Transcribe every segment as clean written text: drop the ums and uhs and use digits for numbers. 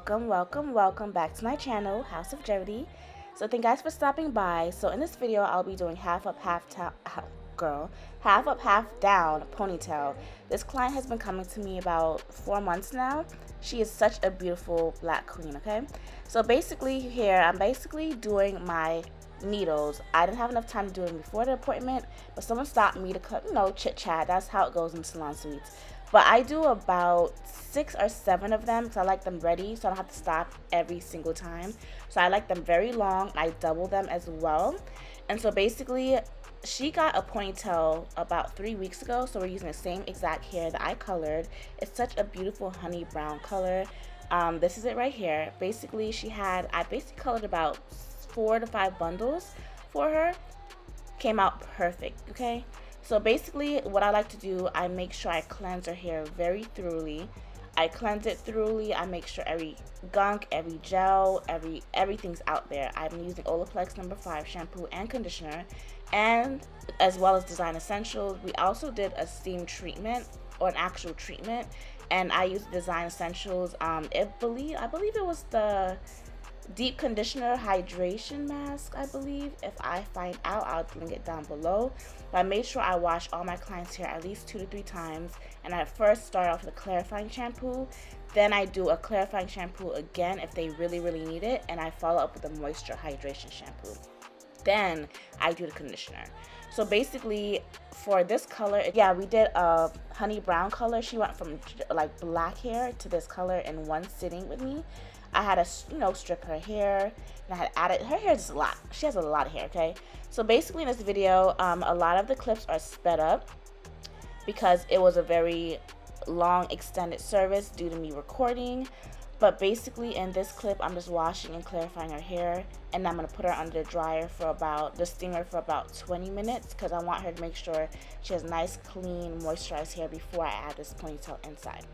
welcome back to my channel, House of Jevidy. So thank you guys for stopping by. So in this video I'll be doing half up half down ponytail. This client has been coming to me about 4 months now. She is such a beautiful black queen. Okay, so basically here I'm doing my needles. I didn't have enough time to do it before the appointment, but someone stopped me to cut, chit chat. That's how it goes in salon suites. But I do about 6 or 7 of them because I like them ready, so I don't have to stop every single time. So I like them very long. I double them as well. And so basically she got a ponytail about 3 weeks ago, so we're using the same exact hair that I colored. It's such a beautiful honey brown color. This is it right here. Basically I colored about 4 to 5 bundles for her. Came out perfect. Okay, so basically what I like to do, I make sure I cleanse her hair very thoroughly. I cleanse it thoroughly. I make sure every gunk, every gel, everything's out there. I'm using Olaplex No. 5 shampoo and conditioner, and as well as Design Essentials. We also did a steam treatment, or an actual treatment, and I used Design Essentials. I believe it was the deep conditioner hydration mask. I believe, if I find out, I'll link it down below. But I made sure I wash all my clients' hair at least 2 to 3 times, and I first start off with a clarifying shampoo, then I do a clarifying shampoo again if they really need it, and I follow up with a moisture hydration shampoo. Then I do the conditioner. So basically for this color, yeah, we did a honey brown color. She went from like black hair to this color in one sitting with me. I had to, strip her hair, and I had added, her hair is a lot. She has a lot of hair, okay? So basically in this video, a lot of the clips are sped up because it was a very long extended service due to me recording. But basically in this clip, I'm just washing and clarifying her hair, and I'm going to put her under the dryer for the steamer for about 20 minutes because I want her to make sure she has nice, clean, moisturized hair before I add this ponytail inside.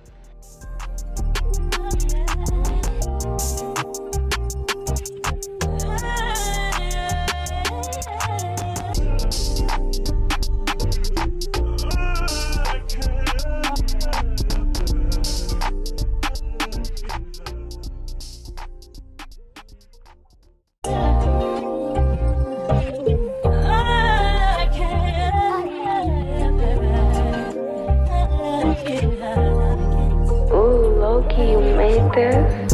You made this?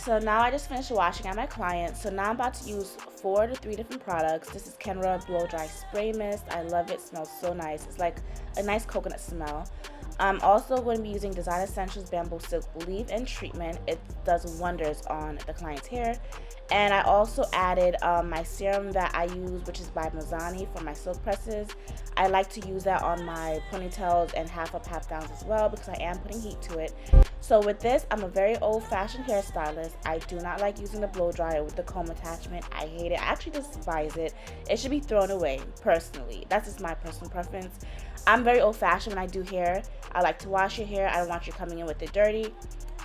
So now I just finished washing out my client. So now I'm about to use 4 to 3 different products. This is Canon Blow Dry Spray Mist. I love it. It smells so nice. It's like a nice coconut smell. I'm also going to be using Design Essentials Bamboo Silk Leave-In Treatment. It does wonders on the client's hair. And I also added my serum that I use, which is by Mazzani, for my silk presses. I like to use that on my ponytails and half up, half downs as well because I am putting heat to it. So with this, I'm a very old-fashioned hairstylist. I do not like using the blow dryer with the comb attachment. I hate it. I actually despise it. It should be thrown away, personally. That's just my personal preference. I'm very old-fashioned when I do hair. I like to wash your hair. I don't want you coming in with it dirty.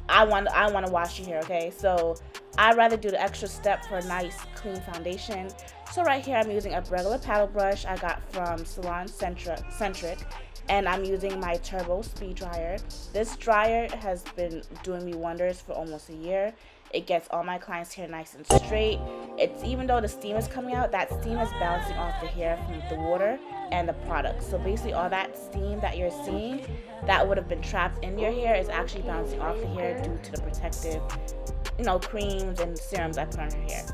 I want to wash your hair, okay? So I'd rather do the extra step for a nice, clean foundation. So right here, I'm using a regular paddle brush I got from Salon Centric. and I'm using my Turbo Speed Dryer. This dryer has been doing me wonders for almost a year. It gets all my clients' hair nice and straight. It's, even though the steam is coming out, that steam is bouncing off the hair from the water and the product. So basically all that steam that you're seeing that would have been trapped in your hair is actually bouncing off the hair due to the protective, creams and serums I put on her hair.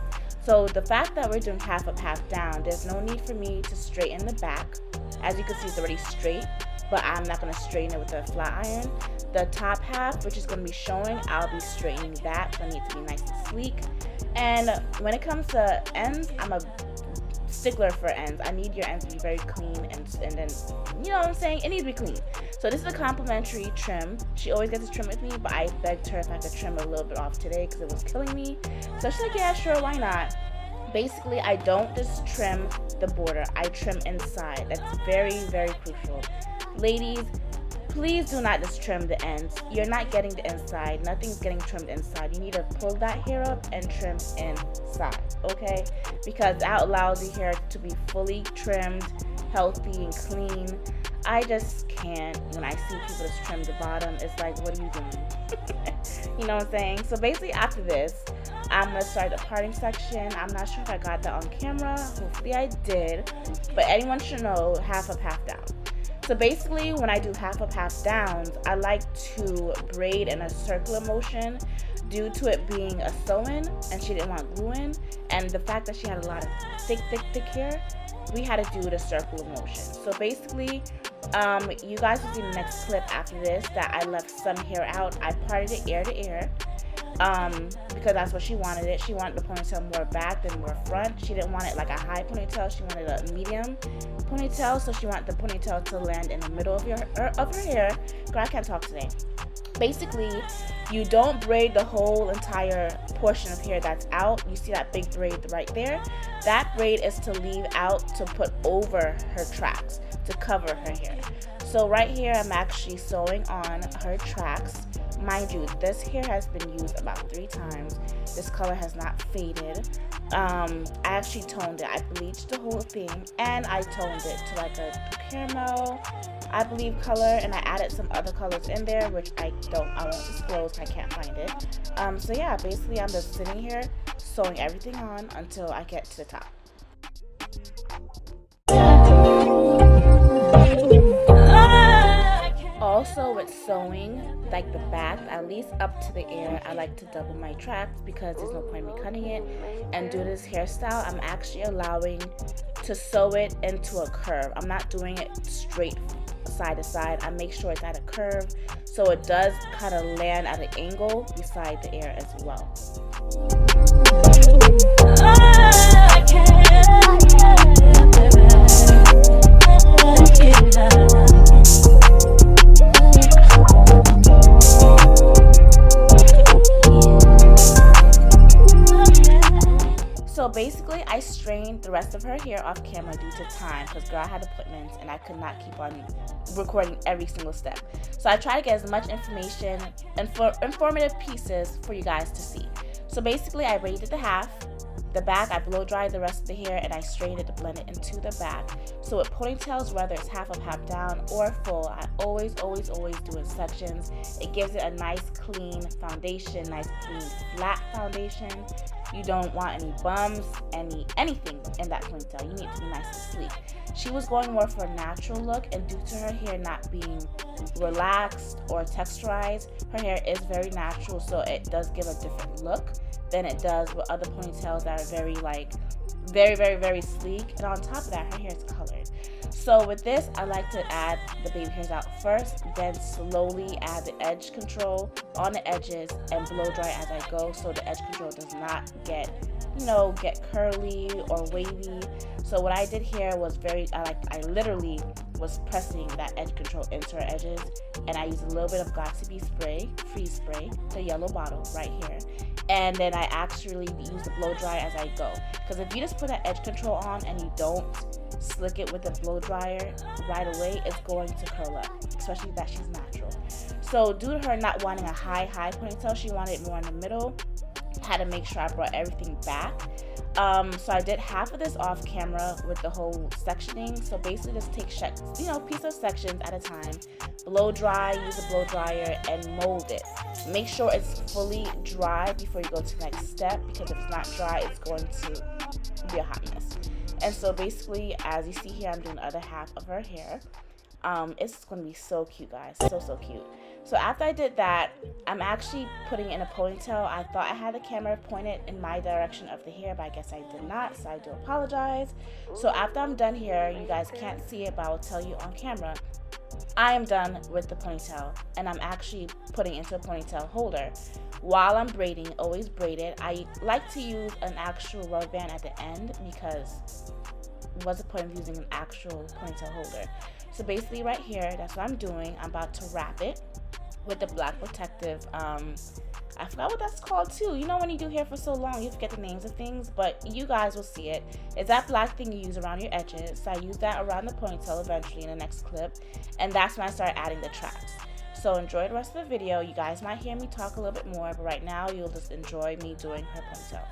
So the fact that we're doing half up, half down, there's no need for me to straighten the back. As you can see, it's already straight, but I'm not going to straighten it with a flat iron. The top half, which is going to be showing, I'll be straightening that, so I need it to be nice and sleek. And when it comes to ends, I'm a stickler for ends. I need your ends to be very clean, and then, you know what I'm saying, it needs to be clean. So this is a complimentary trim. She always gets to trim with me, but I begged her if I could trim a little bit off today because it was killing me. So she's like, yeah, sure, why not? Basically, I don't just trim the border, I trim inside. That's very, very crucial. Ladies, please do not just trim the ends. You're not getting the inside. Nothing's getting trimmed inside. You need to pull that hair up and trim inside, okay? Because that allows the hair to be fully trimmed, healthy, and clean. I just can't. When I see people just trim the bottom, it's like, what are you doing? You know what I'm saying? So basically after this, I'm going to start the parting section. I'm not sure if I got that on camera. Hopefully I did. But anyone should know half up, half down. So basically, when I do half up, half downs, I like to braid in a circular motion due to it being a sew-in, and she didn't want glue-in, and the fact that she had a lot of thick hair, we had to do the circular motion. So basically, you guys will see the next clip after this that I left some hair out. I parted it ear to ear. Because that's what she wanted it. She wanted the ponytail more back than more front. She didn't want it like a high ponytail. She wanted a medium ponytail, so she wanted the ponytail to land in the middle of her hair. Girl, I can't talk today. Basically, you don't braid the whole entire portion of hair that's out. You see that big braid right there? That braid is to leave out to put over her tracks, to cover her hair. So right here, I'm actually sewing on her tracks. Mind you, this hair has been used about 3 times. This color has not faded. I actually toned it. I bleached the whole thing, and I toned it to like a caramel, I believe, color, and I added some other colors in there, which I won't disclose. I can't find it. So yeah, basically I'm just sitting here sewing everything on until I get to the top. Also with sewing, like the back, at least up to the ear, I like to double my tracks because there's no point in me cutting it. And due to this hairstyle, I'm actually allowing to sew it into a curve. I'm not doing it straight side to side. I make sure it's at a curve so it does kind of land at an angle beside the ear as well. So basically, I strained the rest of her hair off camera due to time because girl, I had appointments and I could not keep on recording every single step. So I try to get as much information and informative pieces for you guys to see. So basically, I braided the half. The back, I blow dried the rest of the hair and I strained it to blend it into the back. So with ponytails, whether it's half up, half down, or full, I always do in sections. It gives it a nice clean foundation, nice clean flat foundation. You don't want any bumps, anything in that ponytail. You need it to be nice and sleek. She was going more for a natural look, and due to her hair not being relaxed or texturized, her hair is very natural, so it does give a different look than it does with other ponytails that are very sleek. And on top of that, her hair is colored. So with this, I like to add the baby hairs out first, then slowly add the edge control on the edges and blow dry as I go, so the edge control does not get curly or wavy. So what I did here was I literally was pressing that edge control into her edges, and I used a little bit of Got2b spray, freeze spray, the yellow bottle right here. And then I actually use the blow dry as I go. Because if you just put that edge control on and you don't slick it with the blow dryer right away, it's going to curl up, especially that she's natural. So due to her not wanting a high ponytail, she wanted it more in the middle. had to make sure I brought everything back. So I did half of this off camera with the whole sectioning. So basically just take piece of sections at a time, blow dry, use a blow dryer, and mold it. Make sure it's fully dry before you go to the next step, because if it's not dry, it's going to be a hot mess. And so basically, as you see here, I'm doing the other half of her hair. It's going to be so cute, guys. So cute. So after I did that, I'm actually putting it in a ponytail. I thought I had the camera pointed in my direction of the hair, but I guess I did not, so I do apologize. So after I'm done here, you guys can't see it, but I will tell you on camera, I am done with the ponytail, and I'm actually putting it into a ponytail holder. While I'm braiding, always braid it. I like to use an actual rubber band at the end, because what's the point of using an actual ponytail holder? So basically right here, that's what I'm doing. I'm about to wrap it with the black protective, I forgot what that's called too. You know, when you do hair for so long, you forget the names of things, but you guys will see it. It's that black thing you use around your edges. So I use that around the ponytail eventually in the next clip, and that's when I start adding the tracks. So enjoy the rest of the video. You guys might hear me talk a little bit more, but right now you'll just enjoy me doing her ponytail.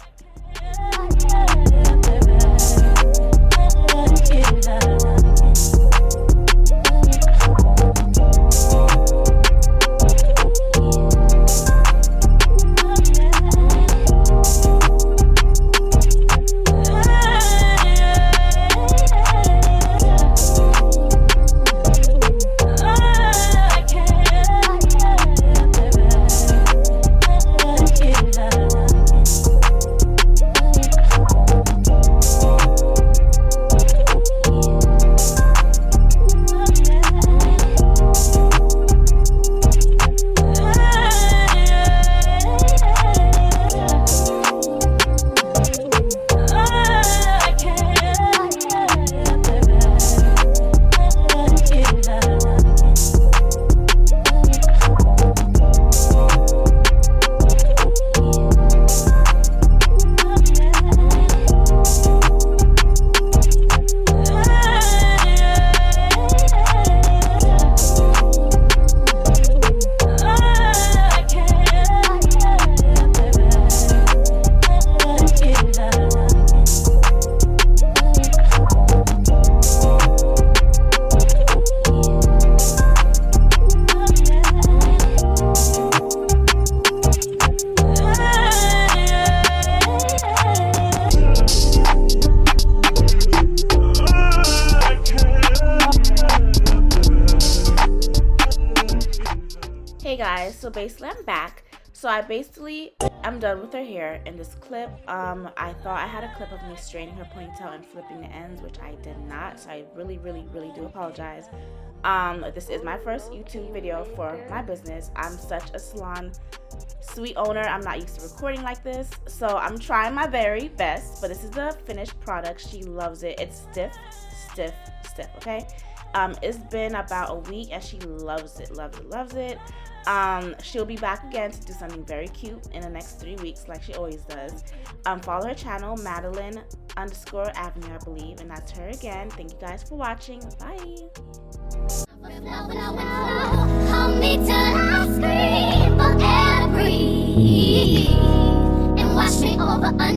Hey guys, so basically I'm back. So I'm done with her hair in this clip. I thought I had a clip of me straightening her ponytail and flipping the ends, which I did not, so I really do apologize. This is my first YouTube video for my business. I'm such a salon sweet owner. I'm not used to recording like this, so I'm trying my very best, but this is the finished product. She loves it. It's stiff, okay? It's been about a week and she loves it. She'll be back again to do something very cute in the next 3 weeks, like she always does. Follow her channel, Madeline_Avenue, I believe, and that's her again. Thank you guys for watching. Bye. Hold me till I scream for every and wash me over.